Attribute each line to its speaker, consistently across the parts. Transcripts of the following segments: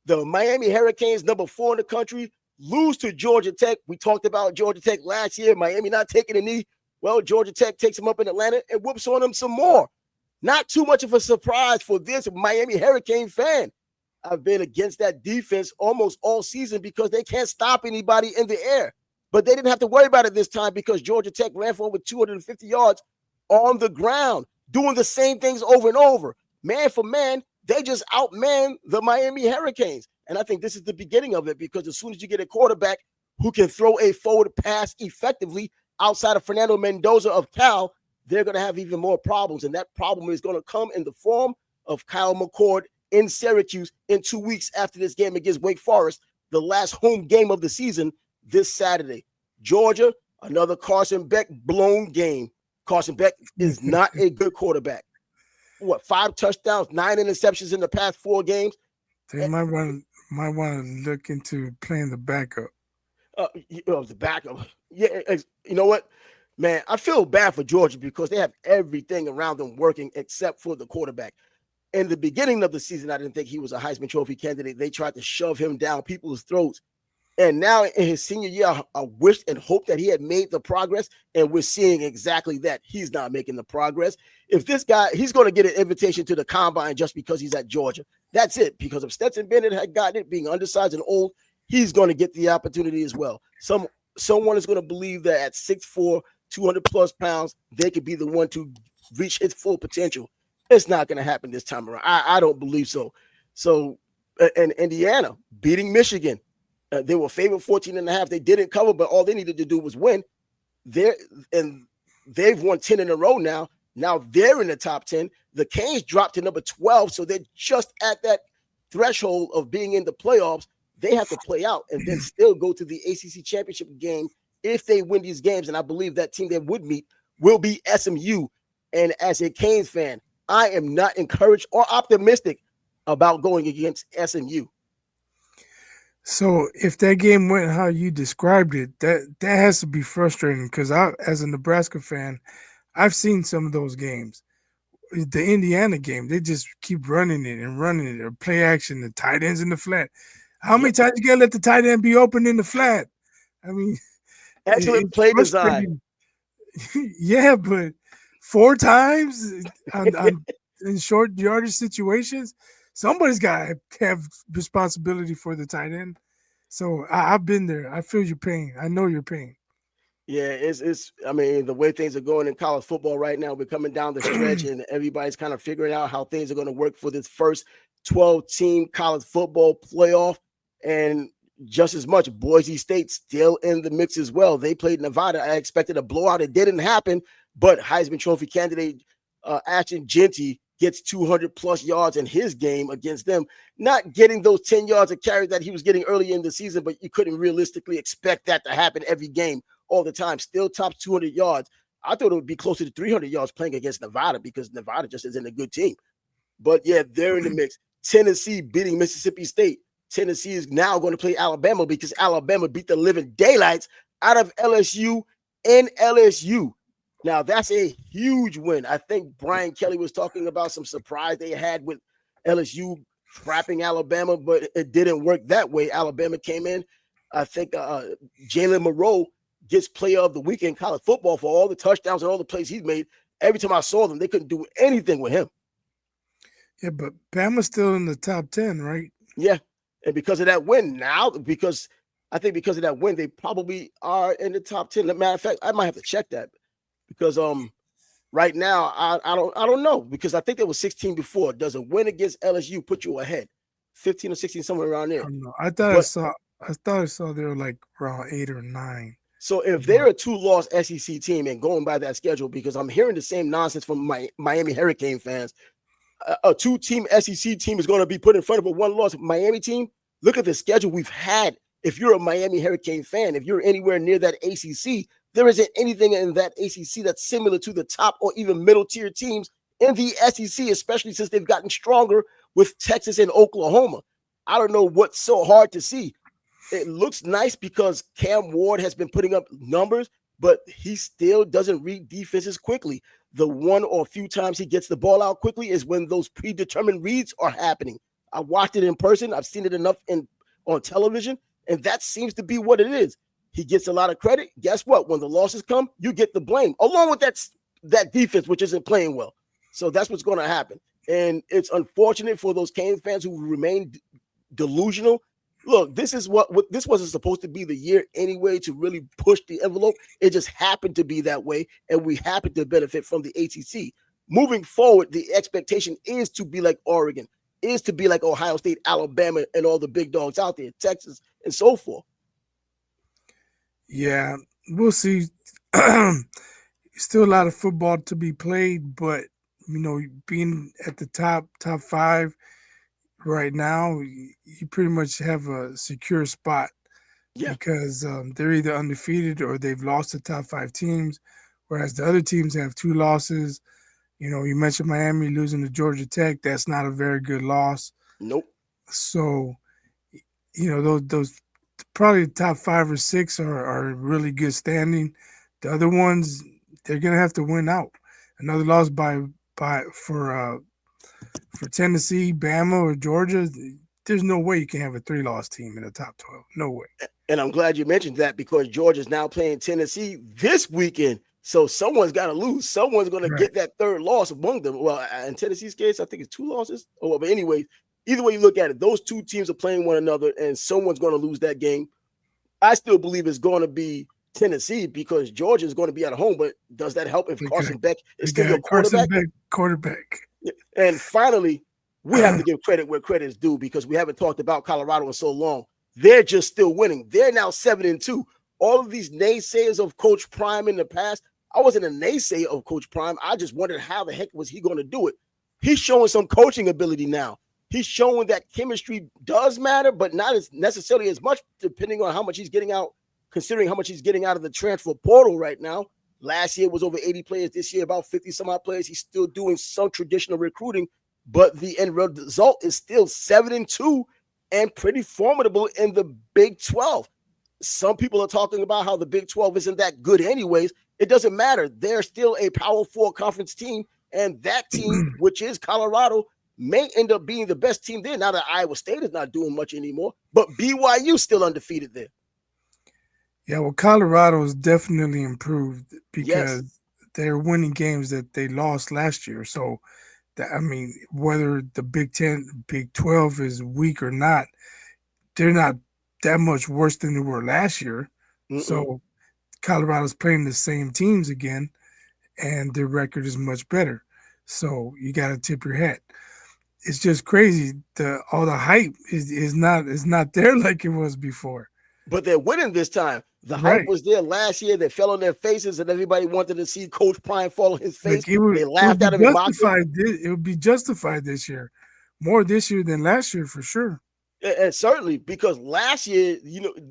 Speaker 1: The Miami Hurricanes, number 4 in the country, lose to Georgia Tech. We talked about Georgia Tech last year. Miami not taking a knee. Well, Georgia Tech takes them up in Atlanta and whoops on them some more. Not too much of a surprise for this Miami Hurricane fan. I've been against that defense almost all season because they can't stop anybody in the air. But they didn't have to worry about it this time because Georgia Tech ran for over 250 yards on the ground, doing the same things over and over. Man for man, they just outmanned the Miami Hurricanes. And I think this is the beginning of it because as soon as you get a quarterback who can throw a forward pass effectively outside of Fernando Mendoza of Cal, they're going to have even more problems. And that problem is going to come in the form of Kyle McCord in Syracuse in 2 weeks after this game against Wake Forest, the last home game of the season this Saturday. Georgia, another Carson Beck blown game. Carson Beck is not a good quarterback. 5 touchdowns, 9 interceptions in the past 4 games.
Speaker 2: They might want to look into playing the backup.
Speaker 1: The backup. Yeah, you know what? Man, I feel bad for Georgia because they have everything around them working except for the quarterback. In the beginning of the season, I didn't think he was a Heisman Trophy candidate. They tried to shove him down people's throats. And now in his senior year, I wished and hoped that he had made the progress, and we're seeing exactly that. He's not making the progress. If this guy, he's going to get an invitation to the combine just because he's at Georgia. That's it. Because if Stetson Bennett had gotten it, being undersized and old, he's going to get the opportunity as well. Someone is going to believe that at 6'4", 200-plus pounds, they could be the one to reach his full potential. It's not going to happen this time around. I don't believe so. So, and Indiana beating Michigan. They were favored 14.5. They didn't cover, but all they needed to do was win. They've won 10 in a row now. Now they're in the top 10. The Canes dropped to number 12, so they're just at that threshold of being in the playoffs. They have to play out and then still go to the ACC championship game if they win these games. And I believe that team they would meet will be SMU. And as a Canes fan, I am not encouraged or optimistic about going against SMU.
Speaker 2: So if that game went how you described it, that has to be frustrating because as a Nebraska fan, I've seen some of those games. The Indiana game, they just keep running it or play action, the tight ends in the flat. How many times you got to let the tight end be open in the flat? I mean,
Speaker 1: excellent play design.
Speaker 2: Yeah, but 4 times in short yardage situations, somebody's got to have responsibility for the tight end. So I've been there. I feel your pain. I know your pain.
Speaker 1: Yeah, it's. I mean, the way things are going in college football right now, we're coming down the stretch, and everybody's kind of figuring out how things are going to work for this first 12-team college football playoff. And just as much, Boise State still in the mix as well. They played Nevada. I expected a blowout. It didn't happen, but Heisman Trophy candidate Ashton Jeanty gets 200-plus yards in his game against them. Not getting those 10 yards of carry that he was getting early in the season, but you couldn't realistically expect that to happen every game all the time. Still tops 200 yards. I thought it would be closer to 300 yards playing against Nevada because Nevada just isn't a good team. But, yeah, they're in the mix. Tennessee beating Mississippi State. Tennessee is now going to play Alabama because Alabama beat the living daylights out of LSU in LSU. Now, that's a huge win. I think Brian Kelly was talking about some surprise they had with LSU trapping Alabama, but it didn't work that way. Alabama came in. I think Jalen Moreau gets player of the week in college football for all the touchdowns and all the plays he's made. Every time I saw them, they couldn't do anything with him.
Speaker 2: Yeah, but Bama's still in the top 10, right?
Speaker 1: Yeah. And because of that win now, because of that win, they probably are in the top 10. Matter of fact, I might have to check that because right now I don't know because I think there was 16 before. Does a win against LSU put you ahead? 15 or 16, somewhere around there.
Speaker 2: I thought I saw they were like around 8 or 9.
Speaker 1: So if they're a 2-loss SEC team and going by that schedule, because I'm hearing the same nonsense from my Miami Hurricane fans. A 2-team SEC team is going to be put in front of a 1-loss Miami team. Look at the schedule we've had. If you're a Miami Hurricane fan, if you're anywhere near that ACC, there isn't anything in that ACC that's similar to the top or even middle tier teams in the SEC, especially since they've gotten stronger with Texas and Oklahoma. I don't know what's so hard to see. It looks nice because Cam Ward has been putting up numbers, but he still doesn't read defenses quickly. The one or few times he gets the ball out quickly is when those predetermined reads are happening. I watched it in person. I've seen it enough on television, and that seems to be what it is. He gets a lot of credit. Guess what? When the losses come, you get the blame, along with that defense, which isn't playing well. So that's what's going to happen. And it's unfortunate for those Canes fans who remain delusional. Look, this is what this wasn't supposed to be the year anyway to really push the envelope. It just happened to be that way, and we happen to benefit from the ACC. Moving forward, the expectation is to be like Oregon, is to be like Ohio State, Alabama, and all the big dogs out there, Texas, and so forth.
Speaker 2: Yeah, we'll see. Still a lot of football to be played, but being at the top five right now, you pretty much have a secure spot because they're either undefeated or they've lost the top five teams, whereas the other teams have two losses. You mentioned Miami losing to Georgia Tech. That's not a very good loss.
Speaker 1: Nope.
Speaker 2: So, those probably the top 5 or 6 are really good standing. The other ones, they're gonna have to win out. Another loss for Tennessee, Bama, or Georgia. There's no way you can have a 3-loss team in the top 12. No way.
Speaker 1: And I'm glad you mentioned that because Georgia's now playing Tennessee this weekend. So someone's got to lose. Someone's going to get that 3rd loss among them. Well, in Tennessee's case, I think it's 2 losses. Oh, but anyway, either way you look at it, those two teams are playing one another, and someone's going to lose that game. I still believe it's going to be Tennessee because Georgia is going to be at home. But does that help if Carson Beck is still your
Speaker 2: quarterback?
Speaker 1: And finally, we have to give credit where credit is due because we haven't talked about Colorado in so long. They're just still winning. They're now 7-2. All of these naysayers of Coach Prime in the past, I wasn't a naysayer of Coach Prime. I just wondered how the heck was he going to do it. He's showing some coaching ability now. He's showing that chemistry does matter, but not as necessarily as much depending on how much he's getting out, considering how much he's getting out of the transfer portal right now. Last year was over 80 players. This year, about 50-some-odd players. He's still doing some traditional recruiting, but the end result is still 7-2 and pretty formidable in the Big 12. Some people are talking about how the Big 12 isn't that good anyways. It doesn't matter. They're still a Power 4 conference team, and that team, which is Colorado, may end up being the best team there. Now that Iowa State is not doing much anymore, but BYU still undefeated there.
Speaker 2: Yeah, well, Colorado's definitely improved because they're winning games that they lost last year. So, whether the Big 10, Big 12 is weak or not, they're not that much worse than they were last year. So Colorado's playing the same teams again, and their record is much better. So you got to tip your hat. It's just crazy. All the hype is not there like it was before.
Speaker 1: But they're winning this time. The hype was there last year. They fell on their faces, and everybody wanted to see Coach Prime fall on his face. They laughed at him and mocked him.
Speaker 2: It would be justified this year. More this year than last year for sure.
Speaker 1: And certainly because last year,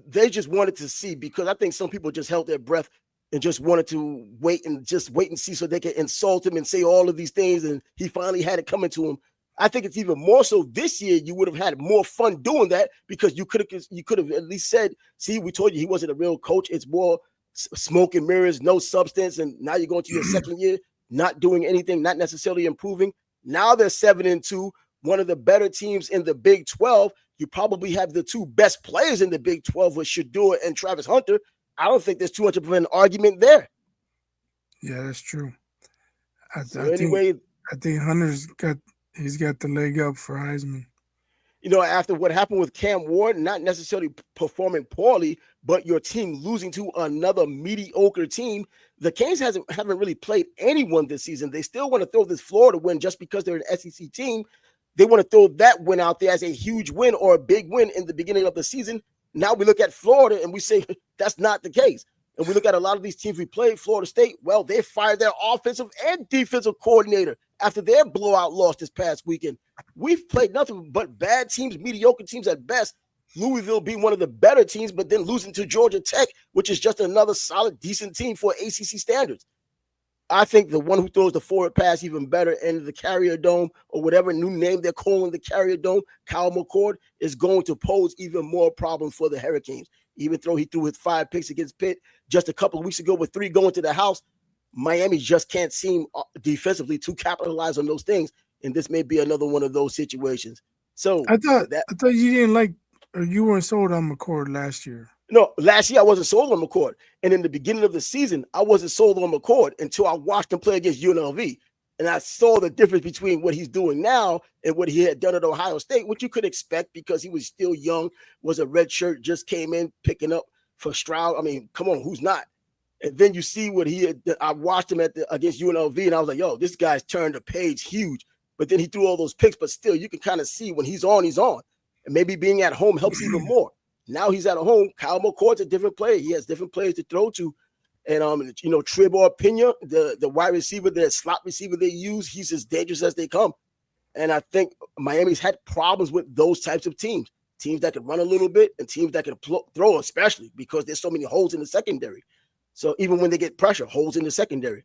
Speaker 1: they just wanted to see because I think some people just held their breath and just wanted to wait and see so they could insult him and say all of these things. And he finally had it coming to him. I think it's even more so this year. You would have had more fun doing that because you could have at least said, see, we told you he wasn't a real coach. It's more smoke and mirrors, no substance. And now you're going to your second year, not doing anything, not necessarily improving. Now they're 7-2, one of the better teams in the Big 12. You probably have the 2 best players in the Big 12 with Shedeur and Travis Hunter. I don't think there's too much of an argument there.
Speaker 2: Yeah, that's true. I think Hunter's got the leg up for Heisman.
Speaker 1: After what happened with Cam Ward, not necessarily performing poorly, but your team losing to another mediocre team, the Canes haven't really played anyone this season. They still want to throw this Florida win just because they're an SEC team. They want to throw that win out there as a huge win or a big win in the beginning of the season. Now we look at Florida and we say that's not the case. And we look at a lot of these teams we played, Florida State, well, they fired their offensive and defensive coordinator after their blowout loss this past weekend. We've played nothing but bad teams, mediocre teams at best. Louisville being one of the better teams, but then losing to Georgia Tech, which is just another solid, decent team for ACC standards. I think the one who throws the forward pass even better in the Carrier Dome or whatever new name they're calling the Carrier Dome, Kyle McCord, is going to pose even more problems for the Hurricanes. Even though he threw his 5 picks against Pitt just a couple of weeks ago with 3 going to the house, Miami just can't seem defensively to capitalize on those things. And this may be another one of those situations. So
Speaker 2: I thought
Speaker 1: that
Speaker 2: I thought you didn't like or you weren't sold on McCord last year.
Speaker 1: no, last year I wasn't sold on McCord. And in the beginning of the season, I wasn't sold on McCord until I watched him play against UNLV. And I saw the difference between what he's doing now and what he had done at Ohio State, which you could expect because he was still young, was a red shirt, just came in picking up for Stroud. I mean, come on, who's not? And then you see what he had. I watched him against UNLV, and I was like, yo, this guy's turned the page huge. But then he threw all those picks, but still, you can kind of see when he's on, he's on. And maybe being at home helps even more. Now he's at home. Kyle McCord's a different player. He has different players to throw to. And Tribor Pena, the wide receiver, the slot receiver they use, he's as dangerous as they come. And I think Miami's had problems with those types of teams that can run a little bit and teams that can throw, especially because there's so many holes in the secondary. So even when they get pressure, holes in the secondary.